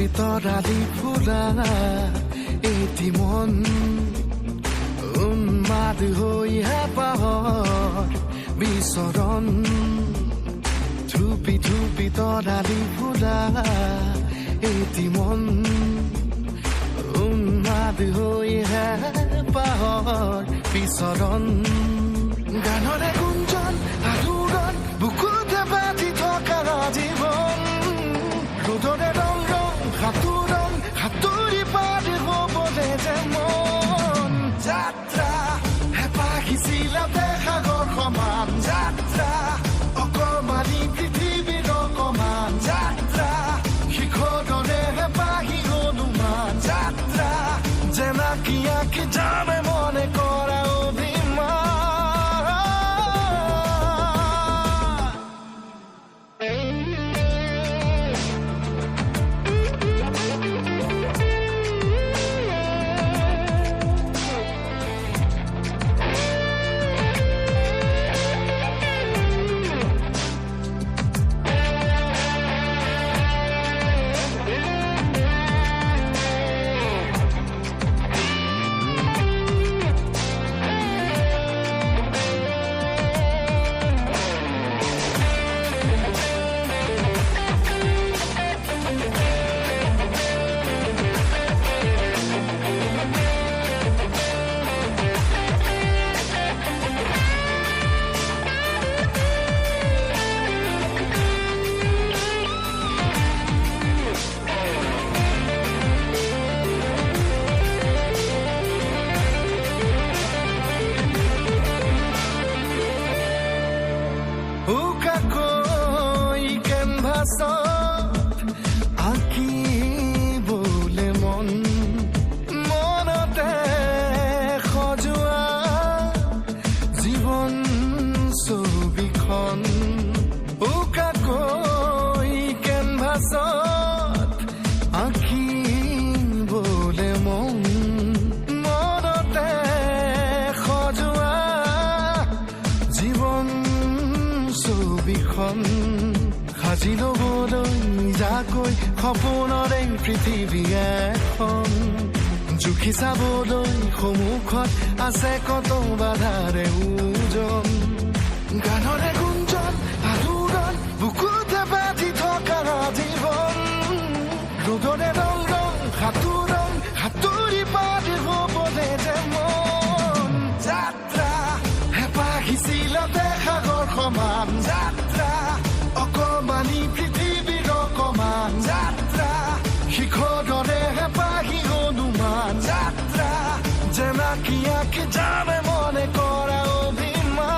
তৰালি ফুলা এটি মন উন্মাদ হৈ হেঁপাহৰ বিচৰণ ধুপি ধুপি তৰালি ফুলা এটি মন উন্মাদ হৈ হেঁপাহৰ বিচৰণ গানৰে গুঞ্জন আলোড়ন বুকুতে বাজি থকা জীৱন ৰ'দৰে ৰং ৰং সাঁতোৰং সাঁতুৰি পাৰি হ'বলে যে মন যাত্ৰা হেঁপাহিছিলাতে সাগৰ সমান যাত্ৰা অকমানি পৃথিৱীৰ অকমান যাত্ৰা শিখৰৰে হেঁপাহি অনুমান যাত্ৰা জেনাকি আঁকি যামে মনে কৰা অভিমান আঁকিবলে মন মনতে সজোৱা জীৱন ছবিখন উকাকৈ কেনভাছত আঁকিবলে মন মনতে সজোৱা জীৱন ছবিখন সাজি ল'বলৈ যাকৈ সপোনৰে পৃথিৱী এখন জুখি চাবলৈ সন্মুখত আছে কত বাধাৰে ওজন গানৰে গুঞ্জন আলোড়ন বুকুতে বাজি থকা জীৱন ৰ'দৰে ৰং ৰং সাঁতোৰং সাঁতুৰি পাৰি হ'বলে যে মন যাত্ৰা হেঁপাহিছিলাতে সাগৰ সমান যাত্ৰা অকমানি পৃথিৱীৰ অকমান যাত্ৰা শিখৰৰে হেঁপাহি অনুমান যাত্ৰা জেনাকি আঁকি যামে মনে কৰা অভিমান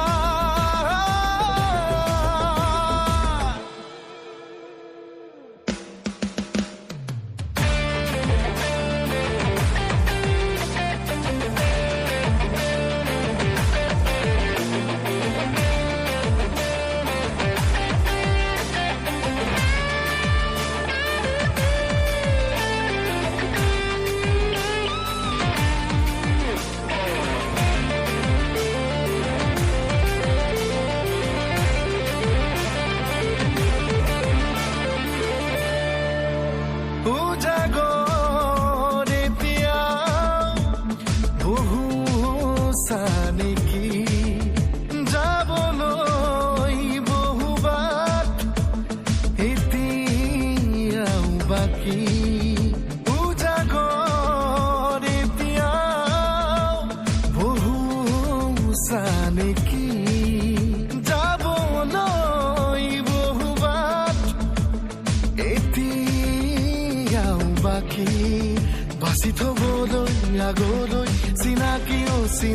বাচি থবলৈ আগলৈ